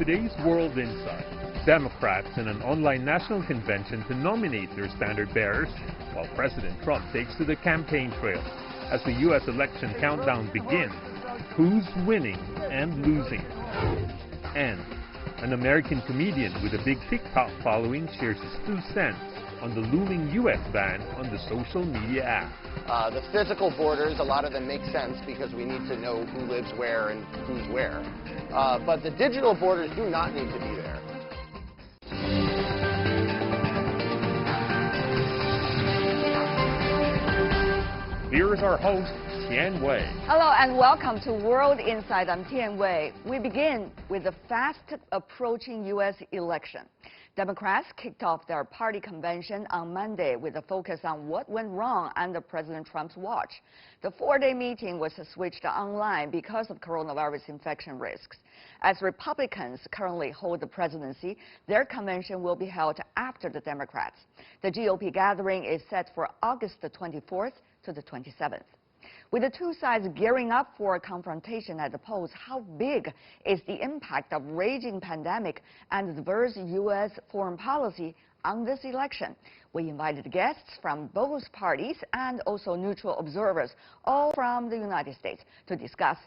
today's World Insight, Democrats in an online national convention to nominate their standard bearers, while President Trump takes to the campaign trail. As the U.S. election countdown begins, who's winning and losing? And an American comedian with a big TikTok following shares his 2 cents on the looming U.S. ban on the social media app. The physical borders, a lot of them make sense because we need to know who lives where and who's where. But the digital borders do not need to be there. Here is our host, Tian Wei. Hello and welcome to World Insight. I'm Tian Wei. We begin with the fast approaching U.S. election. Democrats kicked off their party convention on Monday with a focus on what went wrong under President Trump's watch. The 4-day meeting was switched online because of coronavirus infection risks. As Republicans currently hold the presidency, their convention will be held after the Democrats. The GOP gathering is set for August the 24th to the 27th. With the two sides gearing up for a confrontation at the polls, how big is the impact of raging pandemic and diverse U.S. foreign policy on this election? We invited guests from both parties and also neutral observers, all from the United States, to discuss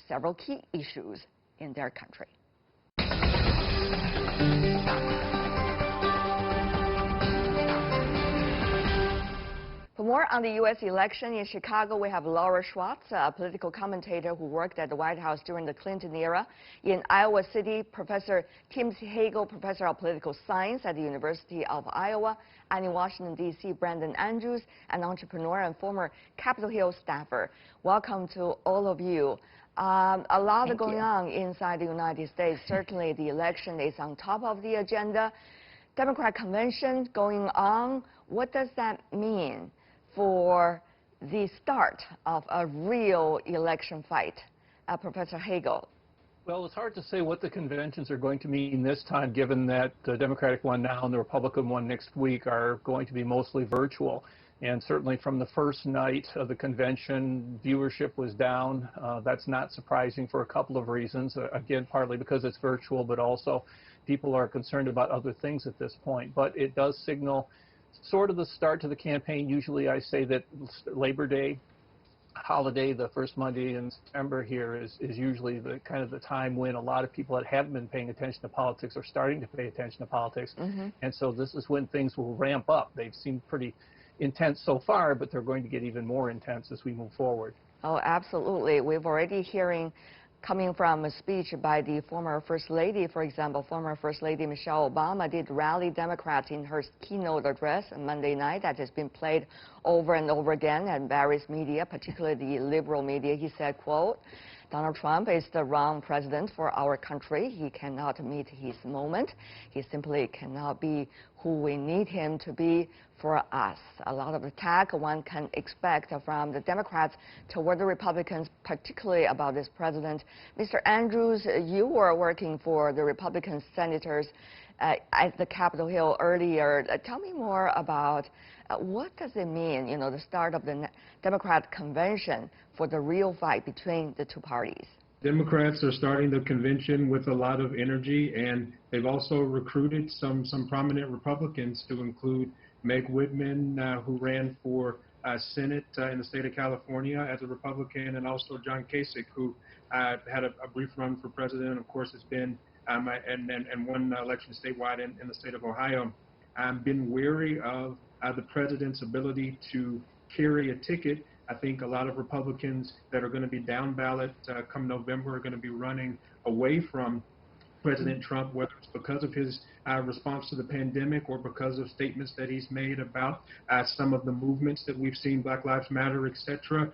several key issues in their country. For more on the U.S. election in Chicago, we have Laura Schwartz, a political commentator who worked at the White House during the Clinton era. In Iowa City, Professor Timothy Hagel, professor of political science at the University of Iowa. And in Washington, D.C., Brandon Andrews, an entrepreneur and former Capitol Hill staffer. Welcome to all of you. A lot going on inside the United States. Certainly, the election is on top of the agenda. Democrat convention going on. What does that mean for the start of a real election fight? Professor Hagel. Well, it's hard to say what the conventions are going to mean this time, given that the Democratic one now and the Republican one next week are going to be mostly virtual. And certainly from the first night of the convention, viewership was down. That's not surprising for a couple of reasons. Again, partly because it's virtual, but also people are concerned about other things at this point. But it does signal sort of the start to the campaign. Usually I say that Labor Day holiday, the first Monday in September here, is usually the kind of the time when a lot of people that haven't been paying attention to politics are starting to pay attention to politics. And so this is when things will ramp up. They've seemed pretty intense so far, but they're going to get even more intense as we move forward. Oh, absolutely. We've already hearing coming from a speech by the former First Lady, for example, former First Lady Michelle Obama did rally Democrats in her keynote address on Monday night that has been played over and over again at various media, particularly the liberal media. He said, quote, "Donald Trump is the wrong president for our country. He cannot meet his moment. He simply cannot be who we need him to be for us." A lot of attack one can expect from the Democrats toward the Republicans, particularly about this president. Mr. Andrews, you were working for the Republican senators at the Capitol Hill earlier. Tell me more about what does it mean, you know, the start of the Democrat convention for the real fight between the two parties? Democrats are starting the convention with a lot of energy, and they've also recruited some prominent Republicans, to include Meg Whitman, who ran for Senate in the state of California as a Republican, and also John Kasich, who had a brief run for president, and of course has been and won election statewide in the state of Ohio. I've been wary of the president's ability to carry a ticket. I think a lot of Republicans that are going to be down ballot come November are going to be running away from President Trump, whether it's because of his response to the pandemic or because of statements that he's made about some of the movements that we've seen, Black Lives Matter, etc.,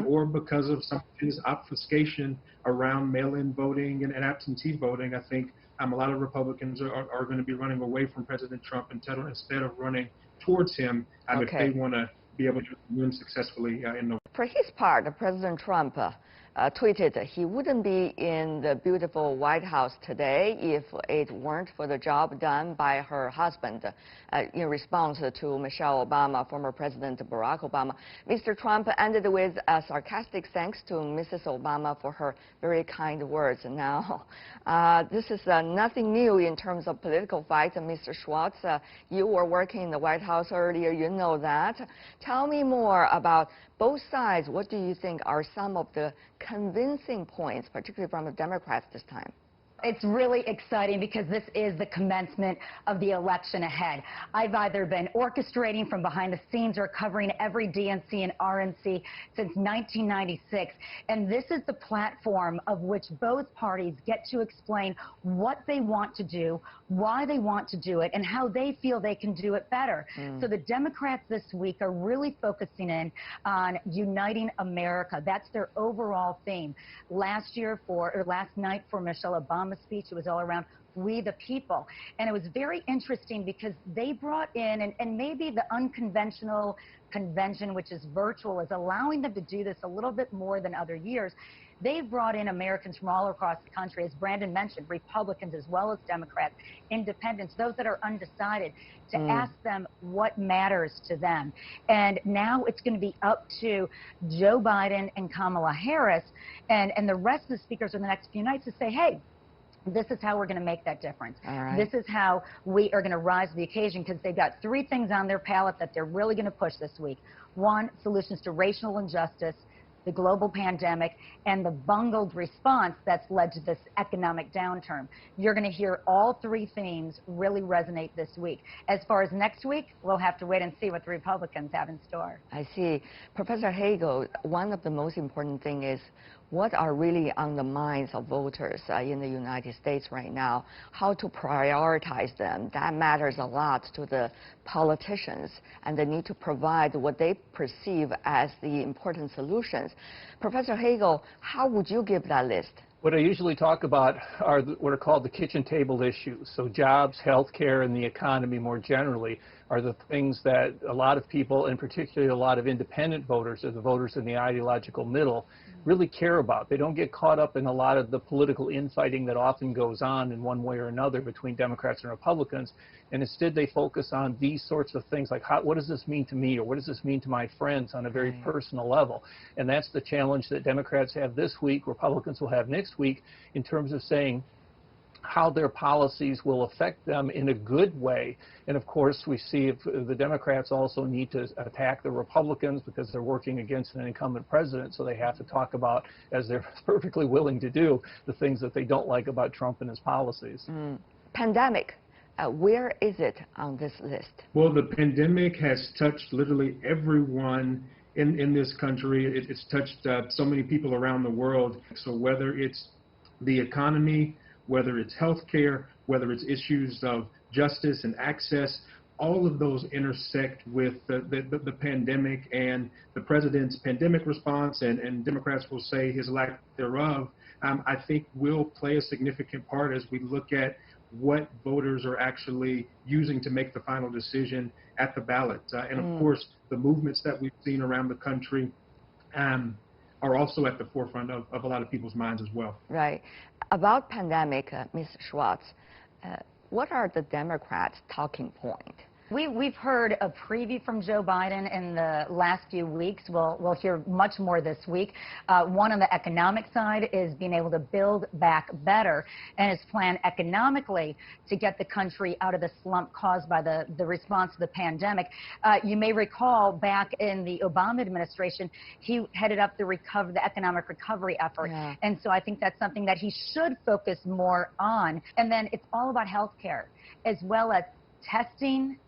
or because of some of his obfuscation around mail-in voting and absentee voting. I think a lot of Republicans are going to be running away from President Trump instead of running towards him if they want to be able to win successfully in November. For his part, President Trump tweeted he wouldn't be in the beautiful White House today if it weren't for the job done by her husband. In response to Michelle Obama, former President Barack Obama, Mr. Trump ended with a sarcastic thanks to Mrs. Obama for her very kind words. Now, this is nothing new in terms of political fights. Mr. Schwartz, you were working in the White House earlier. You know that. Tell me more about both sides. What do you think are some of the convincing points, particularly from the Democrats this time? It's really exciting because this is the commencement of the election ahead. I've either been orchestrating from behind the scenes or covering every DNC and RNC since 1996. And this is the platform of which both parties get to explain what they want to do, why they want to do it, and how they feel they can do it better. So the Democrats this week are really focusing in on uniting America. That's their overall theme. Last night for Michelle Obama speech, it was all around we the people, and it was very interesting because they brought in, and maybe the unconventional convention, which is virtual, is allowing them to do this a little bit more than other years. They've brought in Americans from all across the country, as Brandon mentioned, Republicans as well as Democrats, independents, those that are undecided, to ask them what matters to them. And now it's going to be up to Joe Biden and Kamala Harris and the rest of the speakers in the next few nights to say, hey, this is how we're going to make that difference. This is how we are going to rise to the occasion, because they've got three things on their palette that they're really going to push this week. One, solutions to racial injustice, the global pandemic, and the bungled response that's led to this economic downturn. You're going to hear all three themes really resonate this week. As far as next week, we'll have to wait and see what the Republicans have in store. I see. Professor Hagel, one of the most important things is what are really on the minds of voters in the United States right now, how to prioritize them. That matters a lot to the politicians, and they need to provide what they perceive as the important solutions. Professor Hagel, how would you give that list? What I usually talk about are what are called the kitchen table issues. So jobs, health care, and the economy more generally are the things that a lot of people, and particularly a lot of independent voters, or the voters in the ideological middle, really care about. They don't get caught up in a lot of the political infighting that often goes on in one way or another between Democrats and Republicans, and instead they focus on these sorts of things like, what does this mean to me, or what does this mean to my friends on a very personal level? And that's the challenge that Democrats have this week, Republicans will have next week, in terms of saying how their policies will affect them in a good way. And of course, we see if the Democrats also need to attack the Republicans because they're working against an incumbent president, so they have to talk about, as they're perfectly willing to do, the things that they don't like about Trump and his policies. Pandemic. Where is it on this list? Well, the pandemic has touched literally everyone in this country. It's touched so many people around the world. So whether it's the economy, whether it's health care, whether it's issues of justice and access, all of those intersect with the pandemic, and the president's pandemic response, and Democrats will say his lack thereof, I think will play a significant part as we look at what voters are actually using to make the final decision at the ballot. And of course, the movements that we've seen around the country are also at the forefront of a lot of people's minds as well. Right. About pandemic, Ms. Schwartz, what are the Democrats' talking points? We've heard a preview from Joe Biden in the last few weeks. We'll hear much more this week. One on the economic side is being able to build back better, and his plan economically to get the country out of the slump caused by the response to the pandemic. You may recall back in the Obama administration, he headed up the economic recovery effort. And so I think that's something that he should focus more on. And then it's all about health care, as well as testing,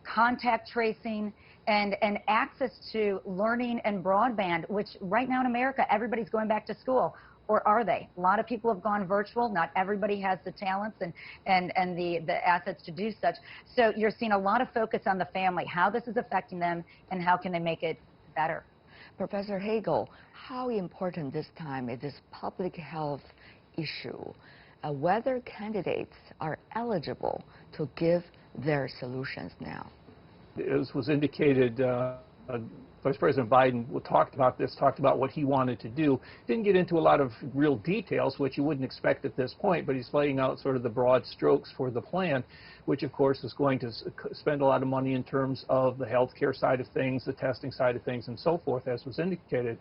contact tracing, and access to learning and broadband, which right now in America, everybody's going back to school. Or are they? A lot of people have gone virtual. Not everybody has the talents and the assets to do such. So you're seeing a lot of focus on the family, how this is affecting them, and how can they make it better. Professor Hagel, how important this time is this public health issue, whether candidates are eligible to give their solutions now? As was indicated Vice President Biden talked about what he wanted to do. Didn't get into a lot of real details, which you wouldn't expect at this point, but he's laying out sort of the broad strokes for the plan, which of course is going to spend a lot of money in terms of the healthcare side of things, the testing side of things, and so forth, as was indicated.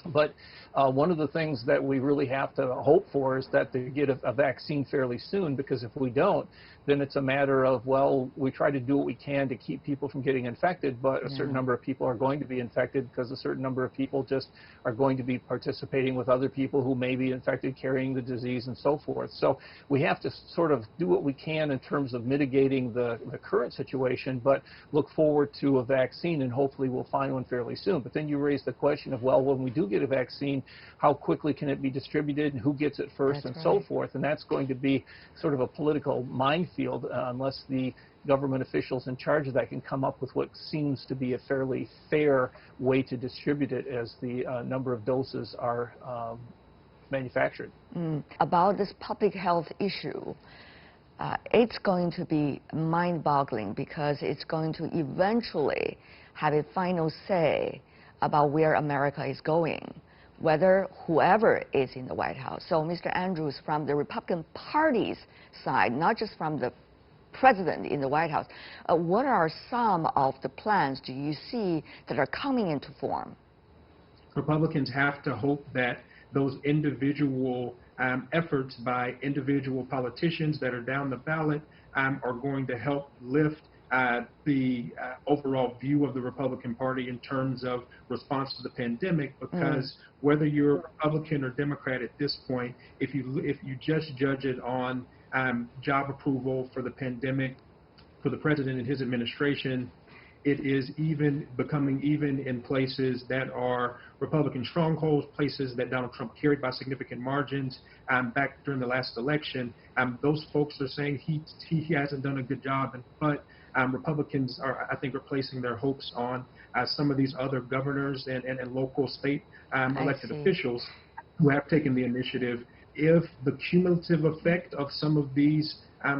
But one of the things that we really have to hope for is that they get a vaccine fairly soon, because if we don't, then it's a matter of, well, we try to do what we can to keep people from getting infected, but a certain number of people are going to be infected because a certain number of people just are going to be participating with other people who may be infected, carrying the disease, and so forth. So we have to sort of do what we can in terms of mitigating the current situation, but look forward to a vaccine, and hopefully we'll find one fairly soon. But then you raise the question of, well, when we do get a vaccine, how quickly can it be distributed, and who gets it first, and so forth. And that's going to be sort of a political minefield unless the government officials in charge of that can come up with what seems to be a fairly fair way to distribute it as the number of doses are manufactured. About this public health issue, it's going to be mind-boggling, because it's going to eventually have a final say about where America is going, whether whoever is in the White House. So, Mr. Andrews, from the Republican Party's side, not just from the president in the White House, what are some of the plans do you see that are coming into form? Republicans have to hope that those individual efforts by individual politicians that are down the ballot are going to help lift the overall view of the Republican Party in terms of response to the pandemic, because whether you're a Republican or Democrat at this point, if you just judge it on job approval for the pandemic, for the president and his administration, it is becoming even in places that are Republican strongholds, places that Donald Trump carried by significant margins back during the last election. Those folks are saying he hasn't done a good job, but Republicans are, I think, placing their hopes on some of these other governors and local state elected officials who have taken the initiative. If the cumulative effect of some of these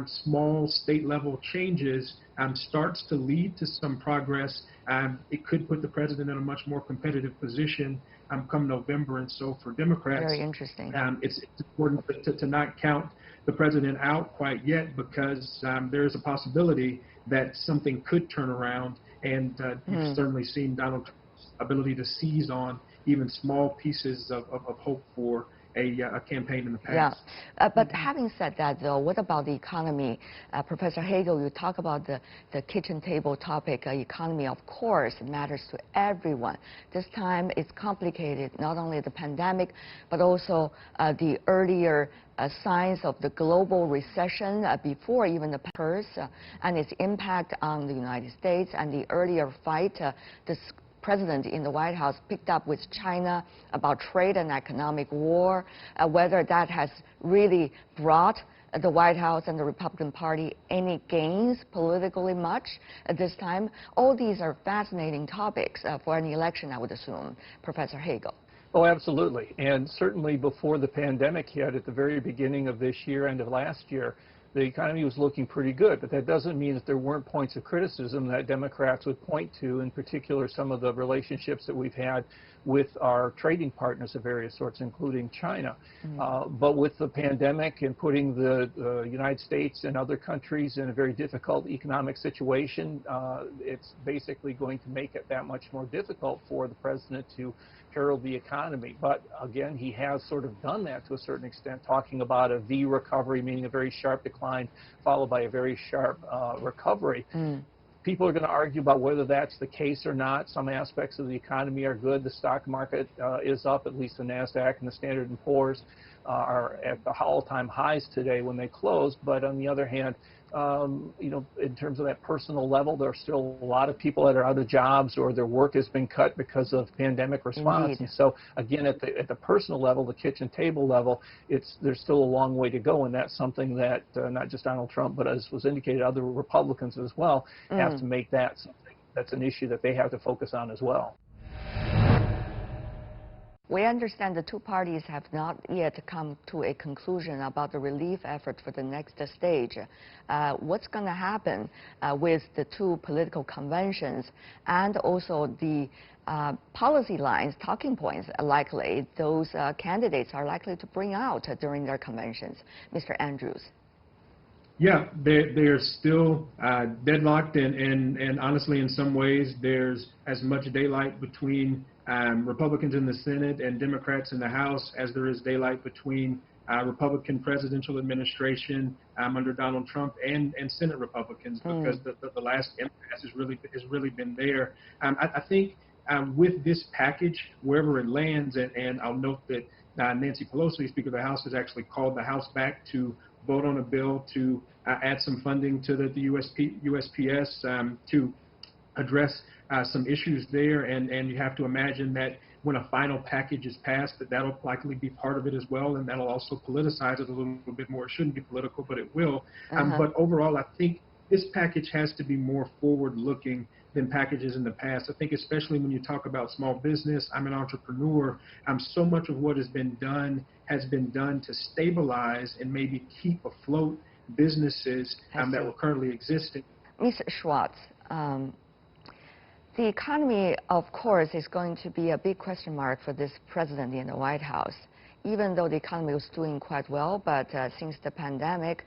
small state level changes starts to lead to some progress, it could put the president in a much more competitive position come November. And so for Democrats, very interesting. It's important to not count the president out quite yet, because there is a possibility that something could turn around, and you've certainly seen Donald Trump's ability to seize on even small pieces of hope for a campaign in the past. Yeah, but having said that, though, what about the economy? Professor Hagel, you talk about the kitchen table topic. Economy, of course, matters to everyone. This time it's complicated, not only the pandemic, but also the earlier signs of the global recession before even the occurs, and its impact on the United States, and the earlier fight this president in the White House picked up with China about trade and economic war, whether that has really brought the White House and the Republican Party any gains politically much at this time. All these are fascinating topics for an election, I would assume. Professor Hagel. Oh, absolutely. And certainly before the pandemic hit at the very beginning of this year, end of last year, the economy was looking pretty good, but that doesn't mean that there weren't points of criticism that Democrats would point to, in particular some of the relationships that we've had with our trading partners of various sorts, including China. But with the pandemic and putting the United States and other countries in a very difficult economic situation, it's basically going to make it that much more difficult for the president to herald the economy. But again, he has sort of done that to a certain extent, talking about a V recovery, meaning a very sharp decline followed by a very sharp recovery. People are going to argue about whether that's the case or not. Some aspects of the economy are good. The stock market is up, at least the NASDAQ and the Standard & Poor's are at the all-time highs today when they closed. But on the other hand, you know, in terms of that personal level, there are still a lot of people that are out of jobs or their work has been cut because of pandemic response. Indeed. And so, again, at the personal level, the kitchen table level, there's still a long way to go, and that's something that not just Donald Trump, but as was indicated, other Republicans as well, have to make that something that's an issue that they have to focus on as well. We understand the two parties have not yet come to a conclusion about the relief effort for the next stage. What's going to happen with the two political conventions and also the policy lines, talking points likely those candidates are likely to bring out during their conventions? Mr. Andrews. Yeah, they're still deadlocked, and honestly, in some ways, there's as much daylight between Republicans in the Senate and Democrats in the House as there is daylight between Republican presidential administration under Donald Trump and Senate Republicans, because the last impasse has really been there. I think with this package, wherever it lands, and I'll note that Nancy Pelosi, Speaker of the House, has actually called the House back to vote on a bill to add some funding to the USPS to address some issues there, and you have to imagine that when a final package is passed, that'll likely be part of it as well, and that'll also politicize it a little bit more. It shouldn't be political, but it will. But overall, I think this package has to be more forward-looking than packages in the past. I think especially when you talk about small business, I'm an entrepreneur, so much of what has been done to stabilize and maybe keep afloat businesses that were currently existing. Ms. Schwartz, the economy, of course, is going to be a big question mark for this president in the White House. Even though the economy was doing quite well, but since the pandemic,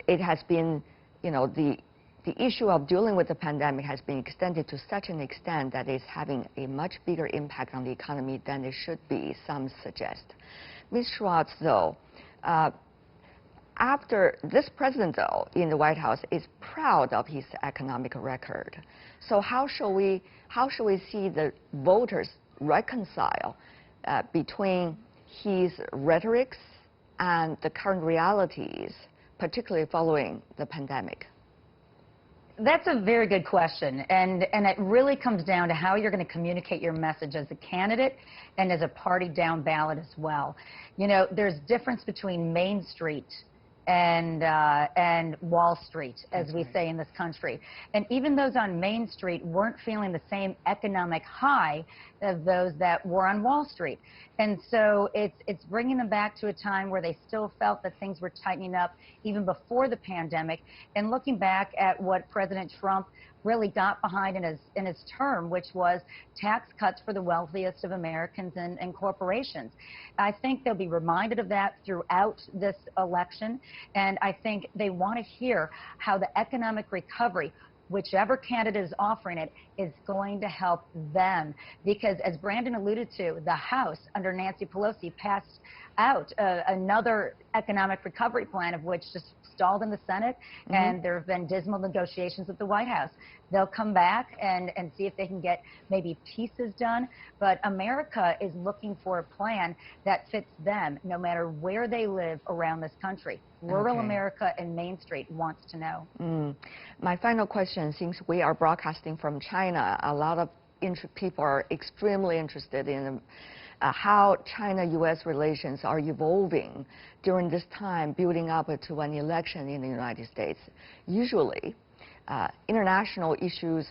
it has been, the issue of dealing with the pandemic has been extended to such an extent that it's having a much bigger impact on the economy than it should be, some suggest. Ms. Schwartz, though, after this president, though, in the White House is proud of his economic record. So how shall we see the voters reconcile between his rhetorics and the current realities, particularly following the pandemic? That's a very good question, and it really comes down to how you're going to communicate your message as a candidate and as a party down ballot as well. There's difference between Main Street and Wall Street, as we say in this country. And even those on Main Street weren't feeling the same economic high as those that were on Wall Street. And so it's bringing them back to a time where they still felt that things were tightening up even before the pandemic, and looking back at what President Trump really got behind in his term, which was tax cuts for the wealthiest of Americans and corporations. I think they'll be reminded of that throughout this election, and I think they want to hear how the economic recovery, whichever candidate is offering it, is going to help them. Because as Brandon alluded to, the House under Nancy Pelosi passed out another economic recovery plan, of which just stalled in the Senate, and there have been dismal negotiations at the White House. They'll come back and see if they can get maybe pieces done, but America is looking for a plan that fits them, no matter where they live around this country. Rural America and Main Street wants to know. My final question, since we are broadcasting from China, a lot of people are extremely interested in how China-U.S. relations are evolving during this time, building up to an election in the United States. Usually, international issues,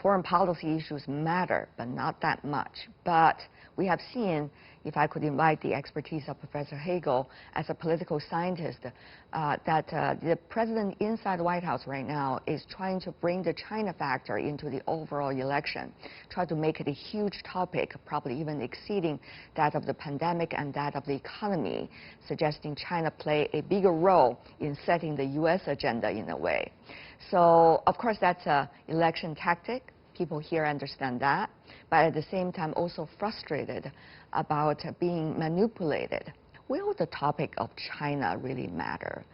foreign policy issues matter, but not that much. But we have seen, if I could invite the expertise of Professor Hagel as a political scientist, that the president inside the White House right now is trying to bring the China factor into the overall election, try to make it a huge topic, probably even exceeding that of the pandemic and that of the economy, suggesting China play a bigger role in setting the U.S. agenda in a way. So, of course, that's an election tactic. People here understand that, but at the same time also frustrated about being manipulated. Will the topic of China really matter?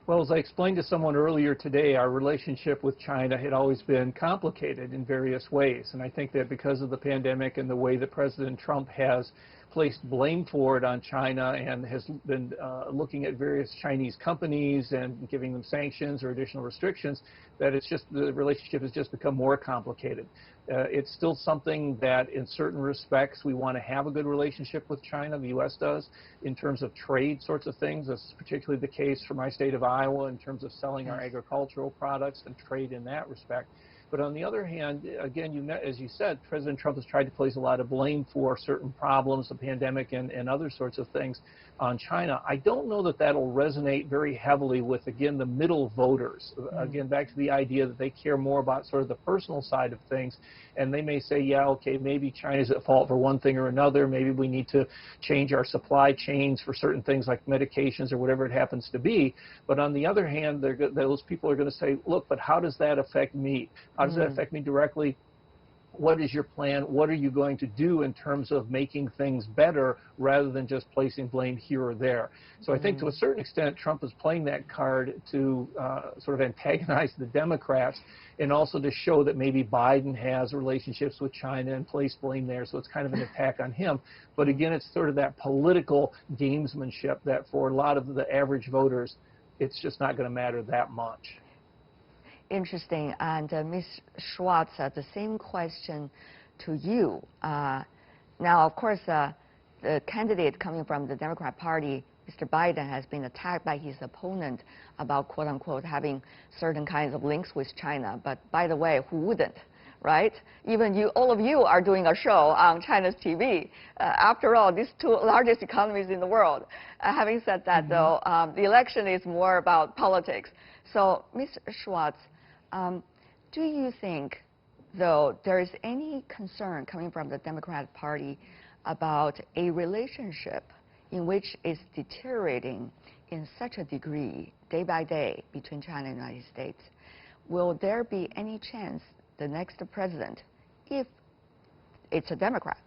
Well, as I explained to someone earlier today, our relationship with China had always been complicated in various ways. And I think that because of the pandemic and the way that President Trump has placed blame for it on China and has been looking at various Chinese companies and giving them sanctions or additional restrictions, that it's just, the relationship has just become more complicated. It's still something that in certain respects we want to have a good relationship with China, the U.S. does, in terms of trade sorts of things. That's particularly the case for my state of Iowa in terms of selling our agricultural products and trade in that respect. But on the other hand, again, as you said, President Trump has tried to place a lot of blame for certain problems, the pandemic and other sorts of things on China. I don't know that that'll resonate very heavily with, again, the middle voters. Again, back to the idea that they care more about sort of the personal side of things, and they may say, yeah, okay, maybe China's at fault for one thing or another. Maybe we need to change our supply chains for certain things like medications or whatever it happens to be. But on the other hand, those people are going to say, look, but how does that affect me? How does that affect me directly? What is your plan? What are you going to do in terms of making things better rather than just placing blame here or there? So I think to a certain extent, Trump is playing that card to sort of antagonize the Democrats and also to show that maybe Biden has relationships with China and place blame there. So it's kind of an attack on him. But again, it's sort of that political gamesmanship that for a lot of the average voters, it's just not going to matter that much. Interesting. And Ms. Schwartz, the same question to you. Now, of course, the candidate coming from the Democrat Party, Mr. Biden, has been attacked by his opponent about, quote unquote, having certain kinds of links with China. But by the way, who wouldn't, right? Even you, all of you are doing a show on China's TV. After all, these two largest economies in the world. Having said that, though, the election is more about politics. So, Ms. Schwartz, do you think, though, there is any concern coming from the Democratic Party about a relationship in which it's deteriorating in such a degree, day by day, between China and the United States? Will there be any chance the next president, if it's a Democrat,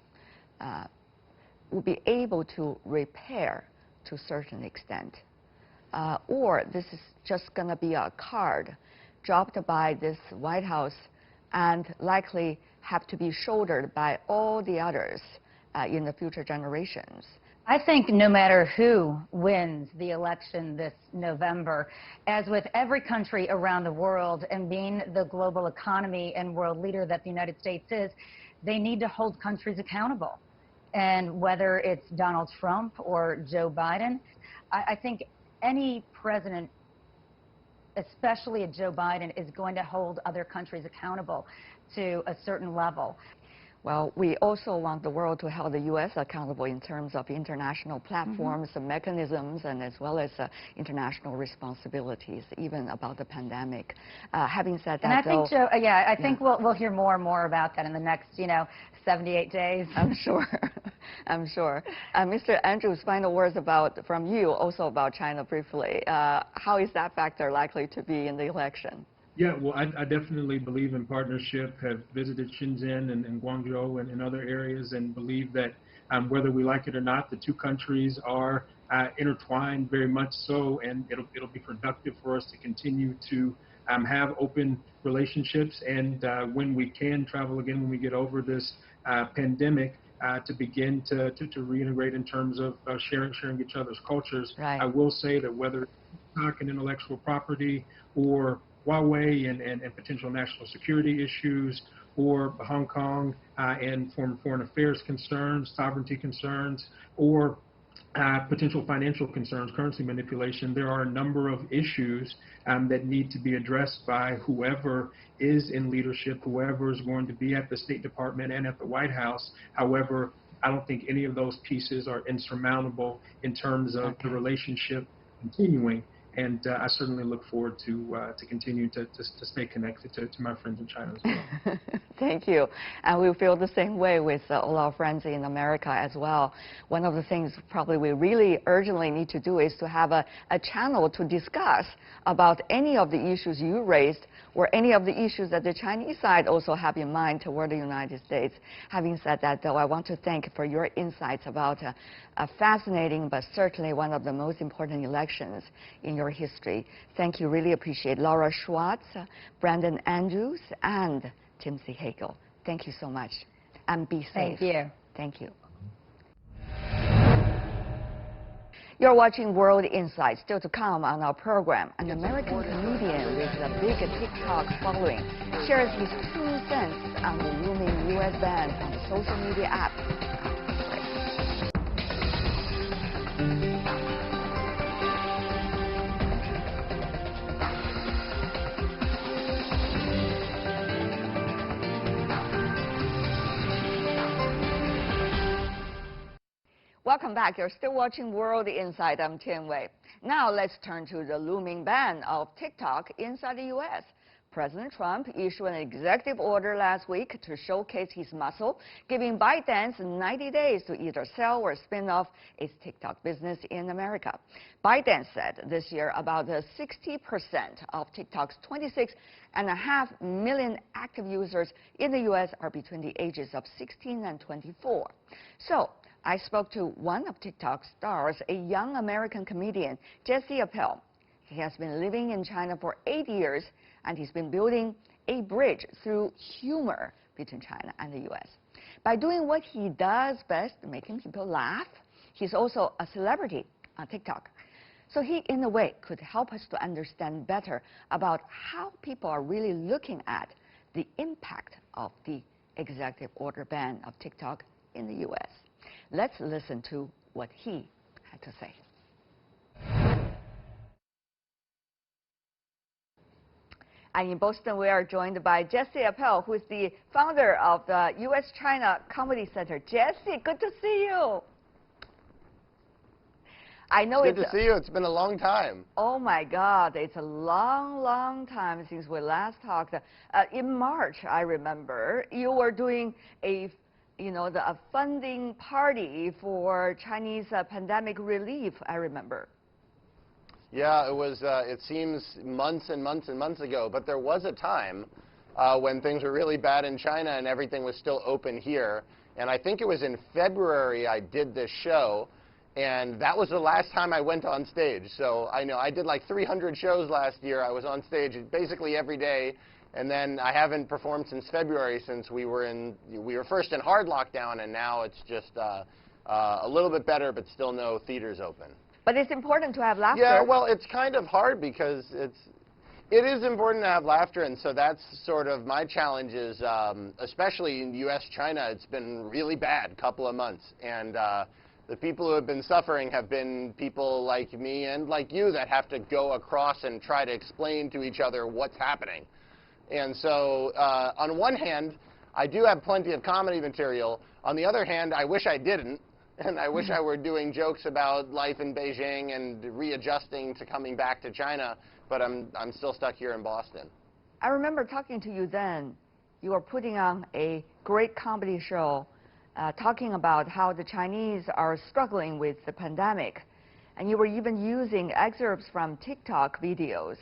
will be able to repair to a certain extent? Or this is just going to be a card dropped by this White House and likely have to be shouldered by all the others in the future generations? I think no matter who wins the election this November, as with every country around the world and being the global economy and world leader that the United States is, they need to hold countries accountable. And whether it's Donald Trump or Joe Biden, I think any president, especially a Joe Biden, is going to hold other countries accountable to a certain level. Well, we also want the world to hold the U.S. accountable in terms of international platforms and mechanisms, and as well as international responsibilities, even about the pandemic. Having said that, and I think, Joe, I think yeah, we'll hear more and more about that in the next, 78 days. I'm sure. I'm sure. Mr. Andrews, final words from you also about China briefly. How is that factor likely to be in the election? Yeah, well, I definitely believe in partnership, have visited Shenzhen and Guangzhou and other areas, and believe that whether we like it or not, the two countries are intertwined very much so, and it'll be productive for us to continue to have open relationships, and when we can travel again, when we get over this pandemic, to begin to reintegrate in terms of sharing each other's cultures. Right. I will say that whether it's talking intellectual property or Huawei and potential national security issues, or Hong Kong and foreign affairs concerns, sovereignty concerns, or potential financial concerns, currency manipulation, there are a number of issues that need to be addressed by whoever is in leadership, whoever is going to be at the State Department and at the White House. However, I don't think any of those pieces are insurmountable in terms of the relationship continuing. And I certainly look forward to continue to stay connected to my friends in China as well. Thank you. And we feel the same way with all our friends in America as well. One of the things probably we really urgently need to do is to have a channel to discuss about any of the issues you raised or any of the issues that the Chinese side also have in mind toward the United States. Having said that, though, I want to thank for your insights about a fascinating but certainly one of the most important elections in your history. Thank you. Really appreciate Laura Schwartz, Brandon Andrews, and Timothy Hagel. Thank you so much. And be safe. Thank you. Thank you. You're watching World Insight. Still to come on our program, an American comedian with a big TikTok following shares his true sense on the looming U.S. ban on the social media apps. Welcome back. You're still watching World Insight. I'm Tian Wei. Now let's turn to the looming ban of TikTok inside the U.S. President Trump issued an executive order last week to showcase his muscle, giving ByteDance 90 days to either sell or spin off its TikTok business in America. ByteDance said this year about 60% of TikTok's 26.5 million active users in the U.S. are between the ages of 16 and 24. So I spoke to one of TikTok's stars, a young American comedian, Jesse Appel. He has been living in China for 8 years, and he's been building a bridge through humor between China and the U.S. By doing what he does best, making people laugh, he's also a celebrity on TikTok. So he, in a way, could help us to understand better about how people are really looking at the impact of the executive order ban of TikTok in the U.S. Let's listen to what he had to say. And in Boston, we are joined by Jesse Appel, who is the founder of the U.S.-China Comedy Center. Jesse, good to see you. I know it's good to see you. It's been a long time. Oh my God, it's a long, long time since we last talked. In March, I remember you were doing a funding party for Chinese pandemic relief. I remember. Yeah, it was. It seems months and months and months ago, but there was a time when things were really bad in China and everything was still open here. And I think it was in February I did this show, and that was the last time I went on stage. So I know I did like 300 shows last year. I was on stage basically every day, and then I haven't performed since February, since we were first in hard lockdown, and now it's just a little bit better, but still no theaters open. But it's important to have laughter. Yeah, well, it's kind of hard because it is important to have laughter, and so that's sort of my challenge is, especially in U.S.-China, it's been really bad couple of months. And the people who have been suffering have been people like me and like you that have to go across and try to explain to each other what's happening. And so on one hand, I do have plenty of comedy material. On the other hand, I wish I didn't. And I wish I were doing jokes about life in Beijing and readjusting to coming back to China, but I'm still stuck here in Boston. I remember talking to you then. You were putting on a great comedy show, talking about how the Chinese are struggling with the pandemic. And you were even using excerpts from TikTok videos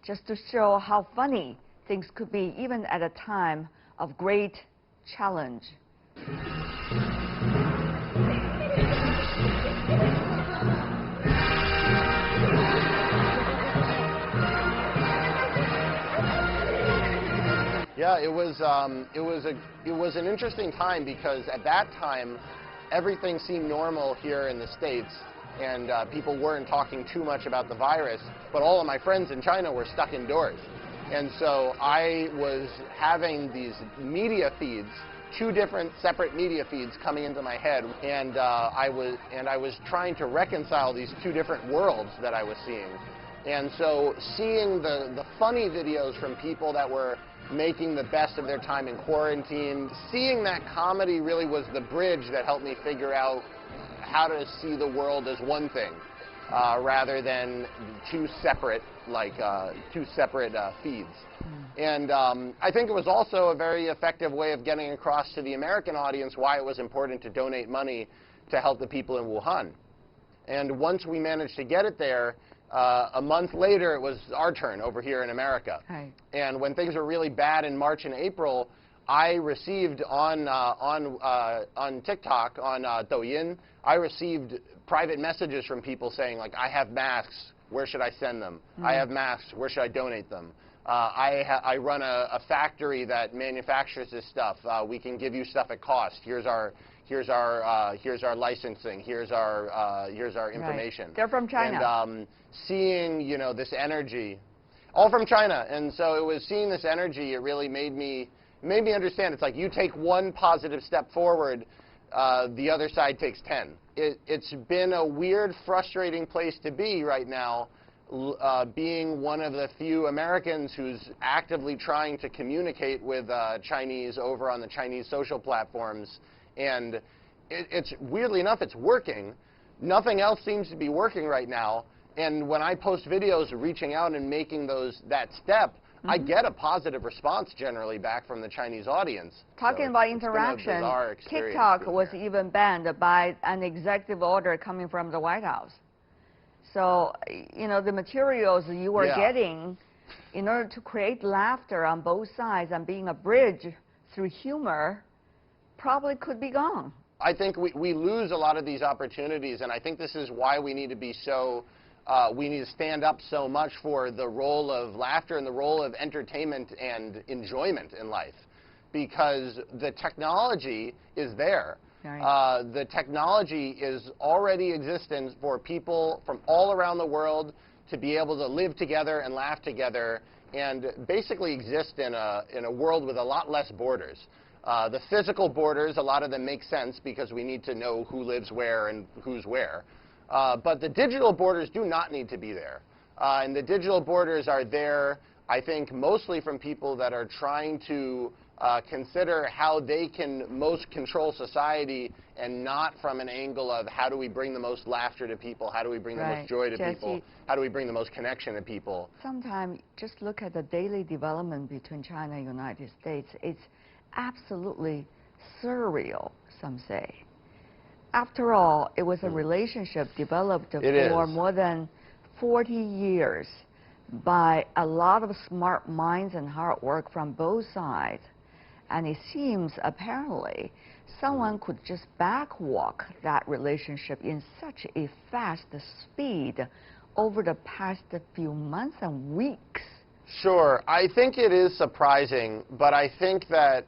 just to show how funny things could be, even at a time of great challenge. Yeah, it was an interesting time because at that time, everything seemed normal here in the States, and people weren't talking too much about the virus, but all of my friends in China were stuck indoors. And so I was having these media feeds, two different separate media feeds coming into my head, and I was trying to reconcile these two different worlds that I was seeing. And so seeing the funny videos from people that were making the best of their time in quarantine, seeing that comedy really was the bridge that helped me figure out how to see the world as one thing, rather than two separate feeds. And I think it was also a very effective way of getting across to the American audience why it was important to donate money to help the people in Wuhan. And once we managed to get it there, a month later, it was our turn over here in America. Right. And when things were really bad in March and April, I received on TikTok, on Douyin, I received private messages from people saying, like, I have masks, where should I send them? I have masks, where should I donate them? I run a factory that manufactures this stuff. We can give you stuff at cost. Here's our licensing. Here's our information. Right. They're from China. And seeing this energy, all from China, and so it was seeing this energy. It really made me understand. It's like you take one positive step forward, the other side takes 10. It's been a weird, frustrating place to be right now. Being one of the few Americans who's actively trying to communicate with Chinese over on the Chinese social platforms, and it's weirdly enough, it's working. Nothing else seems to be working right now. And when I post videos reaching out and making that step, I get a positive response generally back from the Chinese audience. Talking about interaction, TikTok was even banned by an executive order coming from the White House. So, you know, the materials you were getting in order to create laughter on both sides and being a bridge through humor probably could be gone. I think we lose a lot of these opportunities, and I think this is why we need to be so, we need to stand up so much for the role of laughter and the role of entertainment and enjoyment in life, because the technology is there. Right. The technology is already existent for people from all around the world to be able to live together and laugh together and basically exist in a world with a lot less borders. The physical borders, a lot of them make sense because we need to know who lives where and who's where. But the digital borders do not need to be there. And the digital borders are there, I think, mostly from people that are trying to consider how they can most control society, and not from an angle of how do we bring the most laughter to people, how do we bring the most joy to people, how do we bring the most connection to people. Sometimes just look at the daily development between China and the United States. It's absolutely surreal, some say. After all, it was a relationship developed for more than 40 years by a lot of smart minds and hard work from both sides. And it seems, apparently, someone could just backwalk that relationship in such a fast speed over the past few months and weeks. Sure. I think it is surprising, but I think that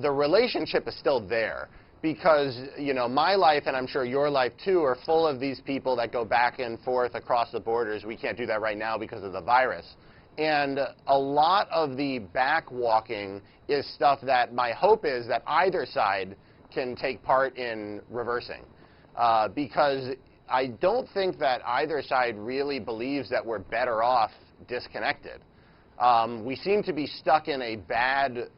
the relationship is still there. Because, you know, my life, and I'm sure your life too, are full of these people that go back and forth across the borders. We can't do that right now because of the virus. And a lot of the backwalking is stuff that my hope is that either side can take part in reversing. Because I don't think that either side really believes that we're better off disconnected. We seem to be stuck in a bad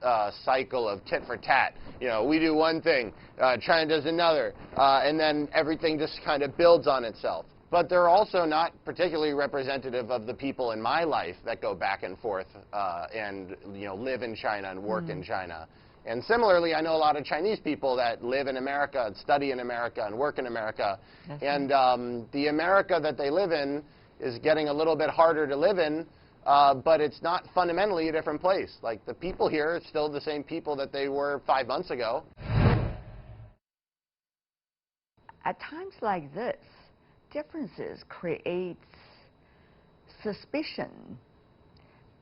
cycle of tit for tat. You know, we do one thing, China does another, and then everything just kind of builds on itself. But they're also not particularly representative of the people in my life that go back and forth and, you know, live in China and work in China. And similarly, I know a lot of Chinese people that live in America and study in America and work in America. And the America that they live in is getting a little bit harder to live in. But it's not fundamentally a different place. Like, the people here are still the same people that they were 5 months ago. At times like this, differences create suspicion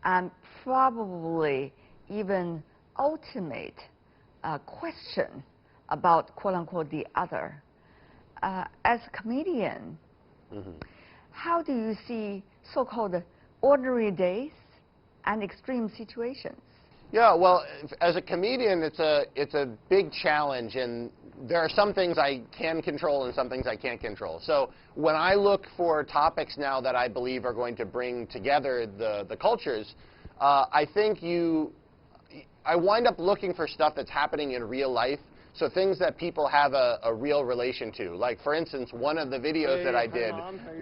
and probably even ultimate question about, quote-unquote, the other. As a comedian, how do you see so-called ordinary days and extreme situations? Yeah, well, as a comedian, it's a big challenge, and there are some things I can control and some things I can't control. So when I look for topics now that I believe are going to bring together the cultures, I think I wind up looking for stuff that's happening in real life. So things that people have a real relation to. Like, for instance, one of the videos that I did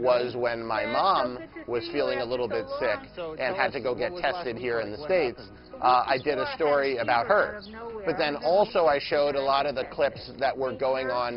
was when my mom was feeling a little bit sick and had to go get tested here in the States. I did a story about her. But then also I showed a lot of the clips that were going on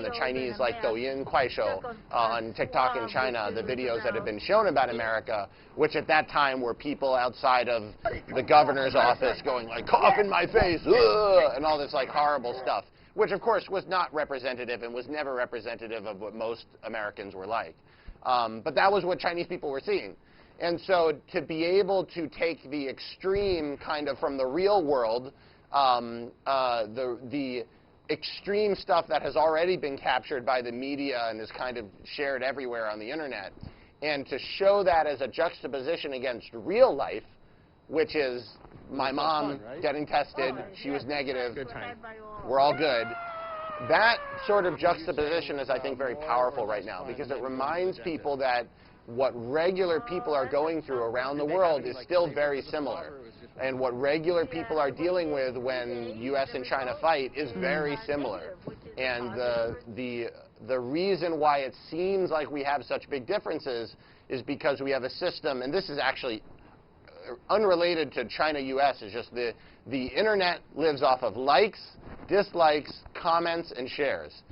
the Chinese, like Douyin, Kuaishou, on TikTok in China, the videos that have been shown about America, which at that time were people outside of the governor's office going like, cough in my face, ugh, and all this like horrible stuff, which of course was not representative and was never representative of what most Americans were like. But that was what Chinese people were seeing. And so to be able to take the extreme kind of from the real world, the extreme stuff that has already been captured by the media and is kind of shared everywhere on the internet, and to show that as a juxtaposition against real life, which is my mom getting tested, she was negative, we're all good. That sort of juxtaposition is, I think, very powerful right now, because it reminds people that what regular people are going through around the world is still very similar. And what regular people are dealing with when U.S. and China fight is very similar. And the reason why it seems like we have such big differences is because we have a system, and this is actually unrelated to China-US, is just the internet lives off of likes, dislikes, comments, and shares.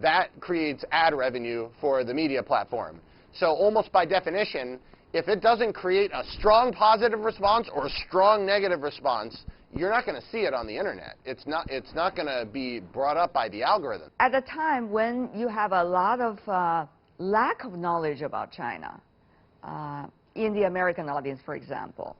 That creates ad revenue for the media platform. So almost by definition, if it doesn't create a strong positive response or a strong negative response, you're not going to see it on the internet. It's not going to be brought up by the algorithm. At a time when you have a lot of lack of knowledge about China, in the American audience, for example,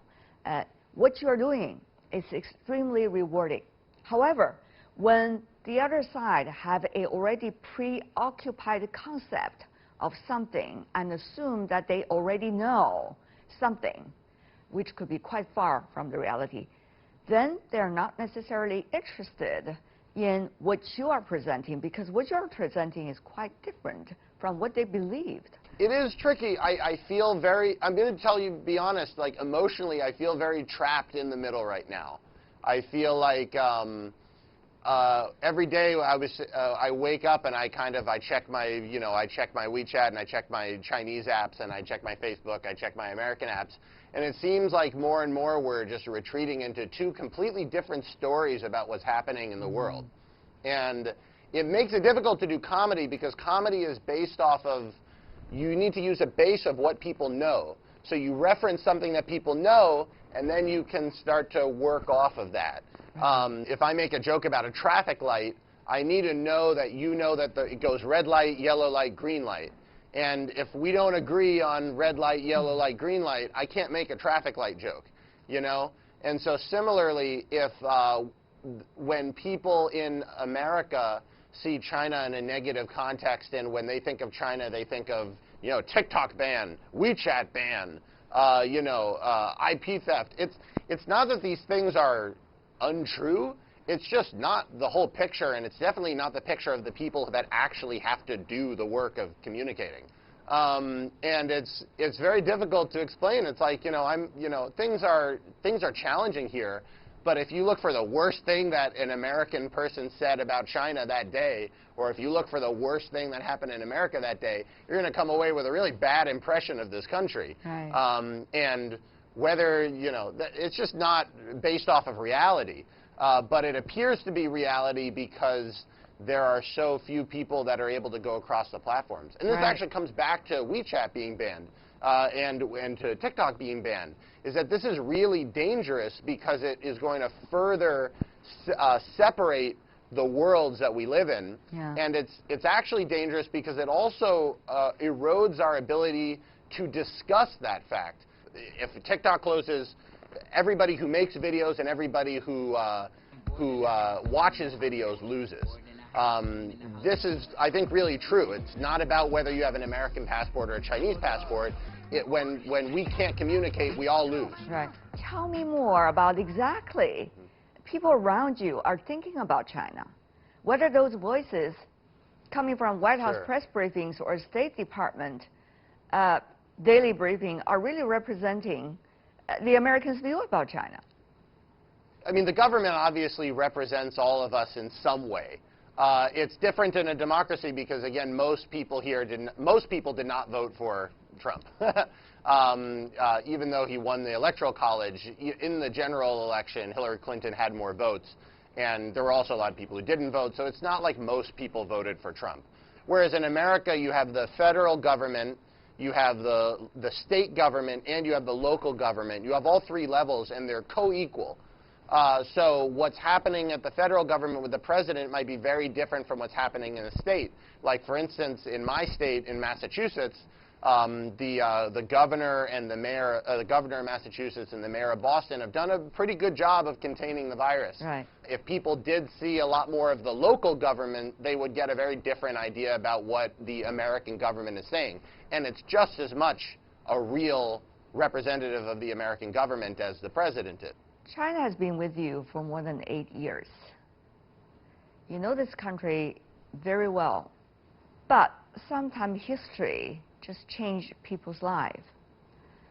what you are doing is extremely rewarding. However, when the other side have a already preoccupied concept of something and assume that they already know something, which could be quite far from the reality, then they're not necessarily interested in what you are presenting, because what you're presenting is quite different from what they believed. It is tricky. I feel very, I'm going to tell you, be honest, like emotionally, I feel very trapped in the middle right now. I feel like every day I wake up and I check my, I check my WeChat and I check my Chinese apps and I check my Facebook, I check my American apps, and it seems like more and more we're just retreating into two completely different stories about what's happening in the world. And it makes it difficult to do comedy because comedy is based off of, you need to use a base of what people know. So you reference something that people know, and then you can start to work off of that. If I make a joke about a traffic light, I need to know that you know that it goes red light, yellow light, green light. And if we don't agree on red light, yellow light, green light, I can't make a traffic light joke, And so similarly, if when people in America see China in a negative context, and when they think of China, they think of, TikTok ban, WeChat ban, IP theft. It's not that these things are untrue. It's just not the whole picture, and it's definitely not the picture of the people that actually have to do the work of communicating. And it's very difficult to explain. It's like, things are challenging here. But if you look for the worst thing that an American person said about China that day, or if you look for the worst thing that happened in America that day, you're going to come away with a really bad impression of this country. Right. And whether, it's just not based off of reality. But it appears to be reality because there are so few people that are able to go across the platforms. And this actually comes back to WeChat being banned and to TikTok being banned, is that this is really dangerous because it is going to further separate the worlds that we live in. Yeah. And it's actually dangerous because it also erodes our ability to discuss that fact. If TikTok closes, everybody who makes videos and everybody who watches videos loses. This is, I think, really true. It's not about whether you have an American passport or a Chinese passport. When we can't communicate, we all lose. Right. Tell me more about exactly people around you are thinking about China. Whether those voices coming from White House press briefings or State Department daily briefing are really representing the Americans' view about China. I mean, the government obviously represents all of us in some way. It's different in a democracy because, again, most people did not vote for Trump. Even though he won the Electoral College, in the general election, Hillary Clinton had more votes, and there were also a lot of people who didn't vote, so it's not like most people voted for Trump. Whereas in America, you have the federal government, you have the state government, and you have the local government. You have all three levels, and they're co-equal. So what's happening at the federal government with the president might be very different from what's happening in the state. Like, for instance, in my state, in Massachusetts, the governor and the mayor, the governor of Massachusetts and the mayor of Boston have done a pretty good job of containing the virus. Right. If people did see a lot more of the local government, they would get a very different idea about what the American government is saying. And it's just as much a real representative of the American government as the president is. China has been with you for more than 8 years. You know this country very well, but sometimes history just changes people's lives,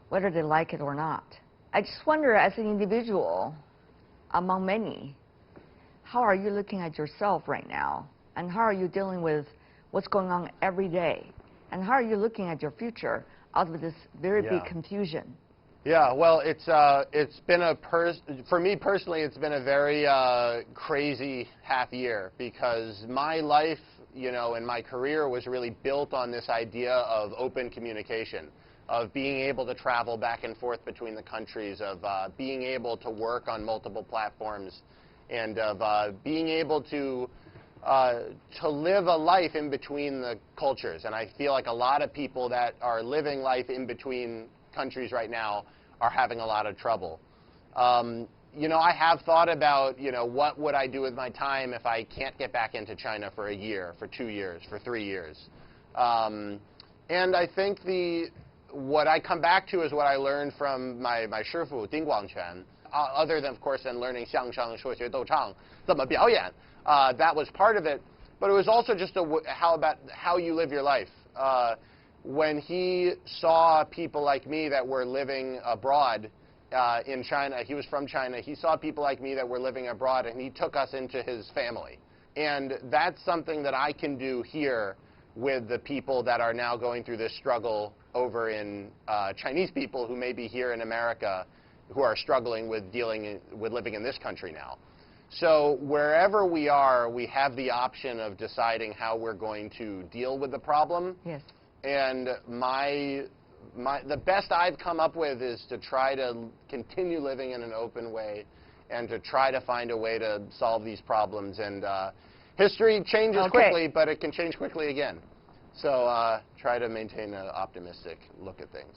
whether they like it or not. I just wonder, as an individual, among many, how are you looking at yourself right now And how are you dealing with what's going on every day? And how are you looking at your future out of this very big confusion? Yeah, well, it's been for me personally, it's been a very crazy half year, because my life, you know, and my career was really built on this idea of open communication, of being able to travel back and forth between the countries, of being able to work on multiple platforms, and of being able to live a life in between the cultures. And I feel like a lot of people that are living life in between countries right now are having a lot of trouble. You know, I have thought about, you know, what would I do with my time if I can't get back into China for a year, for 2 years, for 3 years. And I think what I come back to is what I learned from my shifu, Ding Guangquan, other than, of course, than learning xiangsheng, shuoxue, douchang, 怎么表演. That was part of it, but it was also just how you live your life. When he saw people like me that were living abroad in China, he was from China, he saw people like me that were living abroad, and he took us into his family. And that's something that I can do here with the people that are now going through this struggle over in Chinese people who may be here in America, who are struggling with living in this country now. So wherever we are, we have the option of deciding how we're going to deal with the problem. Yes. And the best I've come up with is to try to continue living in an open way, and to try to find a way to solve these problems. And history changes quickly, but it can change quickly again. So try to maintain an optimistic look at things.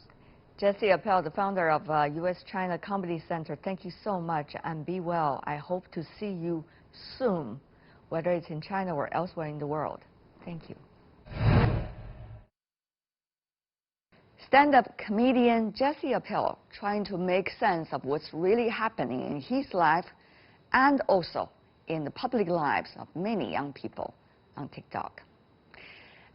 Jesse Appel, the founder of U.S.-China Comedy Center, thank you so much, and be well. I hope to see you soon, whether it's in China or elsewhere in the world. Thank you. Stand-up comedian Jesse Appel trying to make sense of what's really happening in his life and also in the public lives of many young people on TikTok.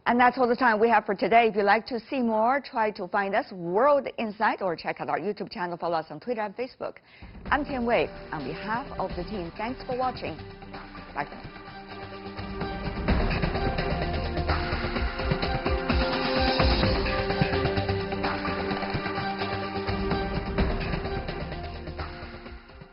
And that's all the time we have for today. If you'd like to see more, try to find us World Insight or check out our YouTube channel. Follow us on Twitter and Facebook. I'm Tian Wei. On behalf of the team, thanks for watching. Bye for now.